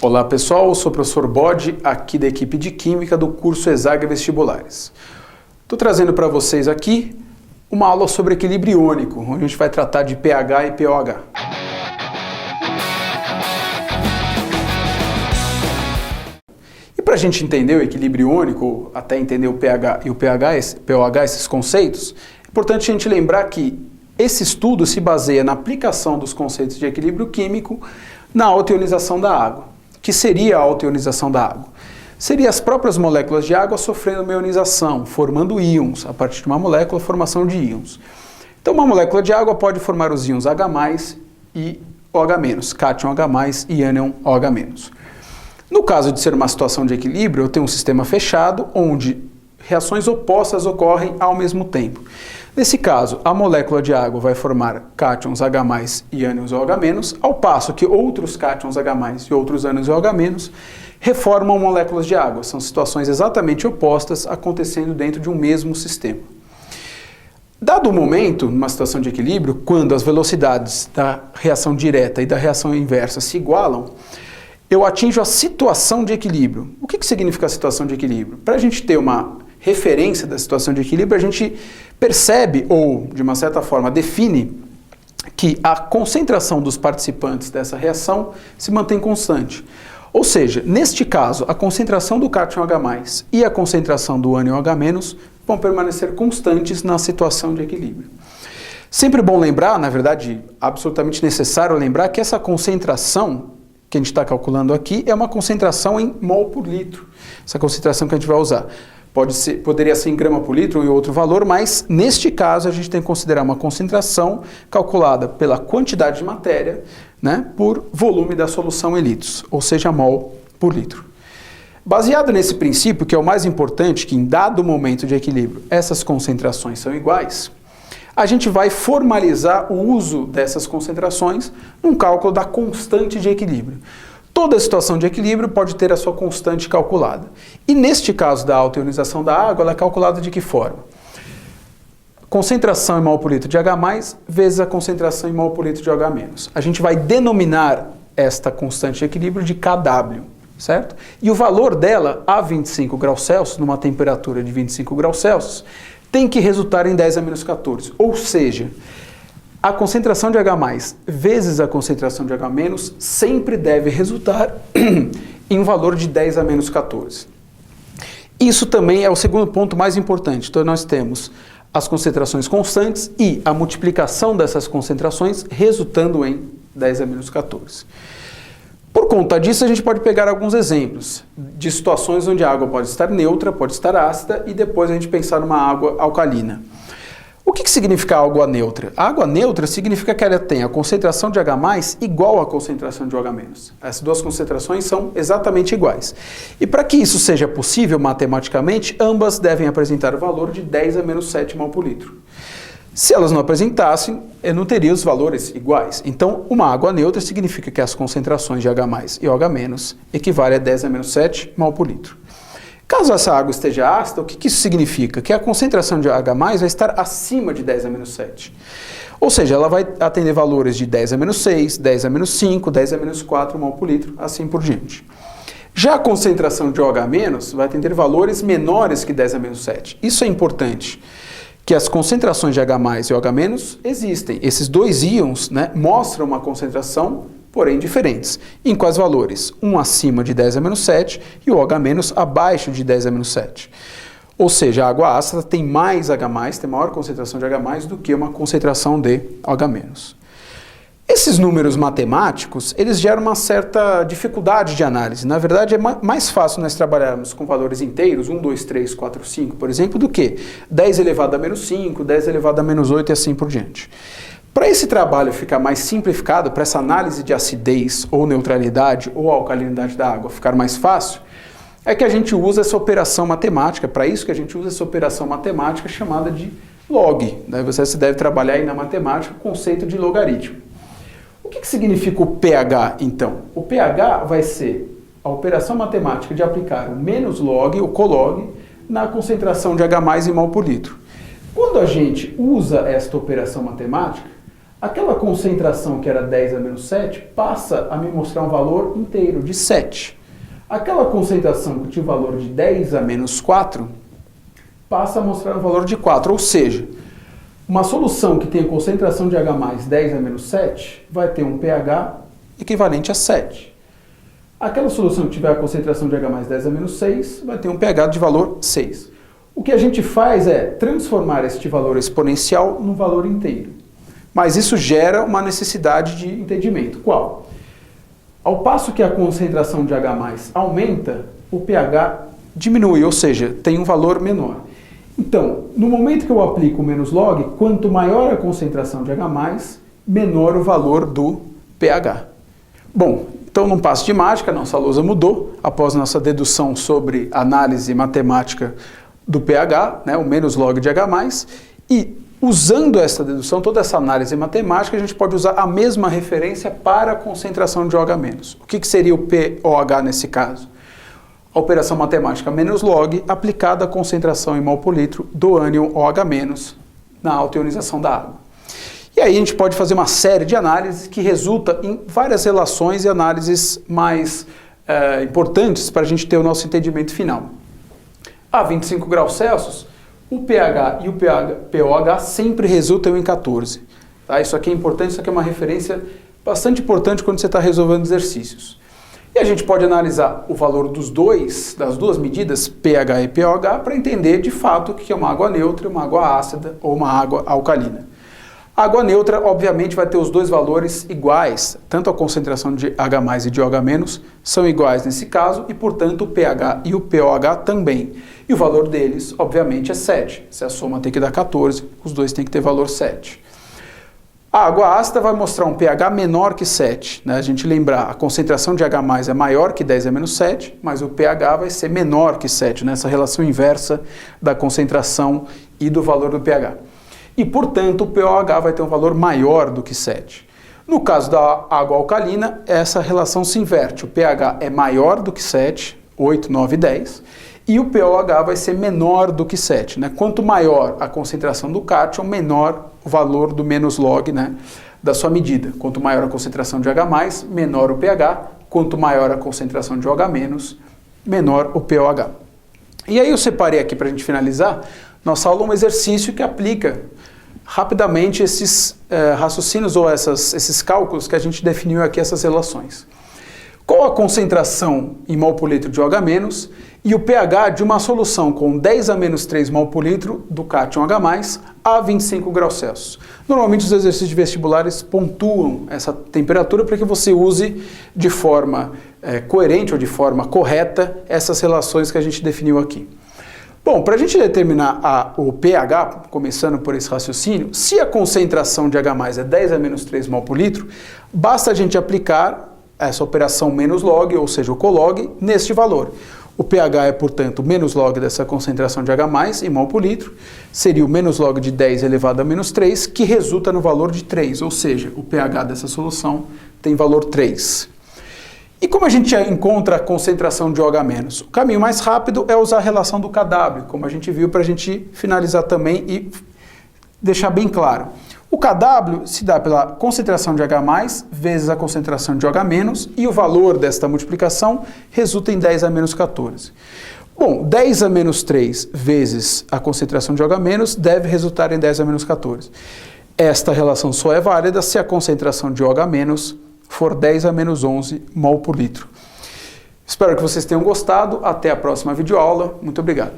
Olá pessoal, eu sou o professor Bode, aqui da equipe de Química do curso ESAG Vestibulares. Estou trazendo para vocês aqui uma aula sobre equilíbrio iônico, onde a gente vai tratar de pH e pOH. E para a gente entender o equilíbrio iônico, até entender o pH e o pOH, esses conceitos, é importante a gente lembrar que esse estudo se baseia na aplicação dos conceitos de equilíbrio químico na autoionização da água. Que seria a autoionização da água? Seria as próprias moléculas de água sofrendo uma ionização, formando íons, a partir de uma molécula, formação de íons. Então, uma molécula de água pode formar os íons H+, e OH-, cátion H+, e ânion OH-. No caso de ser uma situação de equilíbrio, eu tenho um sistema fechado, onde reações opostas ocorrem ao mesmo tempo. Nesse caso, a molécula de água vai formar cátions H+, e ânions OH-, ao passo que outros cátions H+, e outros ânions OH- reformam moléculas de água. São situações exatamente opostas acontecendo dentro de um mesmo sistema. Dado o momento, numa situação de equilíbrio, quando as velocidades da reação direta e da reação inversa se igualam, eu atinjo a situação de equilíbrio. O que significa a situação de equilíbrio? Para a gente ter uma referência da situação de equilíbrio, a gente percebe, ou de uma certa forma define, que a concentração dos participantes dessa reação se mantém constante. Ou seja, neste caso, a concentração do cátion H+, e a concentração do ânion OH- vão permanecer constantes na situação de equilíbrio. Sempre bom lembrar, na verdade, absolutamente necessário lembrar que essa concentração que a gente está calculando aqui é uma concentração em mol por litro. Essa concentração que a gente vai usar. Poderia ser em grama por litro ou em outro valor, mas neste caso a gente tem que considerar uma concentração calculada pela quantidade de matéria, né, por volume da solução em litros, ou seja, mol por litro. Baseado nesse princípio, que é o mais importante, que em dado momento de equilíbrio essas concentrações são iguais, a gente vai formalizar o uso dessas concentrações num cálculo da constante de equilíbrio. Toda situação de equilíbrio pode ter a sua constante calculada. E neste caso da autoionização da água, ela é calculada de que forma? Concentração em mol por litro de H+, vezes a concentração em mol por litro de OH-. A gente vai denominar esta constante de equilíbrio de Kw, certo? E o valor dela a 25 graus Celsius, numa temperatura de 25 graus Celsius, tem que resultar em 10 a menos 14. Ou seja, a concentração de H+ vezes a concentração de H- sempre deve resultar em um valor de 10 a menos 14. Isso também é o segundo ponto mais importante. Então nós temos as concentrações constantes e a multiplicação dessas concentrações resultando em 10 a menos 14. Por conta disso, a gente pode pegar alguns exemplos de situações onde a água pode estar neutra, pode estar ácida e depois a gente pensar numa água alcalina. O que significa água neutra? A água neutra significa que ela tem a concentração de H+ igual à concentração de OH-. Essas duas concentrações são exatamente iguais. E para que isso seja possível matematicamente, ambas devem apresentar o valor de 10 a menos 7 mol por litro. Se elas não apresentassem, eu não teria os valores iguais. Então, uma água neutra significa que as concentrações de H+ e OH- equivalem a 10 a menos 7 mol por litro. Caso essa água esteja ácida, o que isso significa? Que a concentração de H+ vai estar acima de 10 a menos 7. Ou seja, ela vai atender valores de 10 a menos 6, 10 a menos 5, 10 a menos 4 mol por litro, assim por diante. Já a concentração de OH- vai atender valores menores que 10 a menos 7. Isso é importante, que as concentrações de H+ e OH- existem. Esses dois íons, né, mostram uma concentração, porém diferentes. Em quais valores? Um acima de 10 a menos 7 e o OH- abaixo de 10 a menos 7. Ou seja, a água ácida tem mais H+, tem maior concentração de H+, do que uma concentração de OH-. Esses números matemáticos, eles geram uma certa dificuldade de análise. Na verdade, é mais fácil nós trabalharmos com valores inteiros, 1, 2, 3, 4, 5, por exemplo, do que 10 elevado a menos 5, 10 elevado a menos 8 e assim por diante. Para esse trabalho ficar mais simplificado, para essa análise de acidez ou neutralidade ou alcalinidade da água ficar mais fácil, é que a gente usa essa operação matemática, para isso que a gente usa essa operação matemática chamada de log. Daí você deve trabalhar aí na matemática o conceito de logaritmo. O que significa o pH, então? O pH vai ser a operação matemática de aplicar o menos log, o colog, na concentração de H+ em mol por litro. Quando a gente usa esta operação matemática, Aquela concentração que era 10 a menos 7 passa a me mostrar um valor inteiro de 7. Aquela concentração que tinha o valor de 10 a menos 4 passa a mostrar um valor de 4, ou seja, uma solução que tem a concentração de H mais 10 a menos 7 vai ter um pH equivalente a 7. Aquela solução que tiver a concentração de H mais 10 a menos 6 vai ter um pH de valor 6. O que a gente faz é transformar este valor exponencial num valor inteiro. Mas isso gera uma necessidade de entendimento. Qual? Ao passo que a concentração de H+ aumenta, o pH diminui, ou seja, tem um valor menor. Então, no momento que eu aplico o menos log, quanto maior a concentração de H+, menor o valor do pH. Bom, então num passo de mágica, nossa lousa mudou, após nossa dedução sobre análise matemática do pH, né, o menos log de H+, e usando essa dedução, toda essa análise matemática, a gente pode usar a mesma referência para a concentração de OH-. O que seria o POH nesse caso? A operação matemática menos log aplicada à concentração em mol por litro do ânion OH- na autoionização da água. E aí a gente pode fazer uma série de análises que resulta em várias relações e análises mais importantes para a gente ter o nosso entendimento final. A 25 graus Celsius, o pH e o POH sempre resultam em 14. Tá? Isso aqui é importante, isso aqui é uma referência bastante importante quando você está resolvendo exercícios. E a gente pode analisar o valor das duas medidas, pH e POH, para entender de fato o que é uma água neutra, uma água ácida ou uma água alcalina. A água neutra, obviamente, vai ter os dois valores iguais, tanto a concentração de H+ e de OH- são iguais nesse caso, e, portanto, o pH e o POH também. E o valor deles, obviamente, é 7. Se a soma tem que dar 14, os dois têm que ter valor 7. A água ácida vai mostrar um pH menor que 7. Né? A gente lembrar, a concentração de H+ é maior que 10 a menos 7, mas o pH vai ser menor que 7, nessa relação inversa da concentração e do valor do pH. E, portanto, o POH vai ter um valor maior do que 7. No caso da água alcalina, essa relação se inverte. O pH é maior do que 7, 8, 9, 10, e o POH vai ser menor do que 7. Né? Quanto maior a concentração do cátion, menor o valor do menos log, né, da sua medida. Quanto maior a concentração de H+, menor o pH. Quanto maior a concentração de OH-, menor o POH. E aí eu separei aqui para a gente finalizar nossa aula um exercício que aplica rapidamente esses raciocínios ou esses cálculos que a gente definiu aqui, essas relações. Qual a concentração em mol por litro de OH- e o pH de uma solução com 10 a menos 3 mol por litro do cátion H+ a 25 graus Celsius? Normalmente os exercícios de vestibulares pontuam essa temperatura para que você use de forma coerente ou de forma correta essas relações que a gente definiu aqui. Bom, para a gente determinar o pH, começando por esse raciocínio, se a concentração de H+ é 10 a menos 3 mol por litro, basta a gente aplicar essa operação menos log, ou seja, o colog, neste valor. O pH é, portanto, menos log dessa concentração de H+ em mol por litro, seria o menos log de 10 elevado a menos 3, que resulta no valor de 3, ou seja, o pH dessa solução tem valor 3. E como a gente encontra a concentração de OH-? O caminho mais rápido é usar a relação do KW, como a gente viu, para a gente finalizar também e deixar bem claro. O KW se dá pela concentração de H+ vezes a concentração de OH- e o valor desta multiplicação resulta em 10 a menos 14. Bom, 10 a menos 3 vezes a concentração de OH- deve resultar em 10 a menos 14. Esta relação só é válida se a concentração de OH- for 10 a menos 11 mol por litro. Espero que vocês tenham gostado. Até a próxima videoaula. Muito obrigado.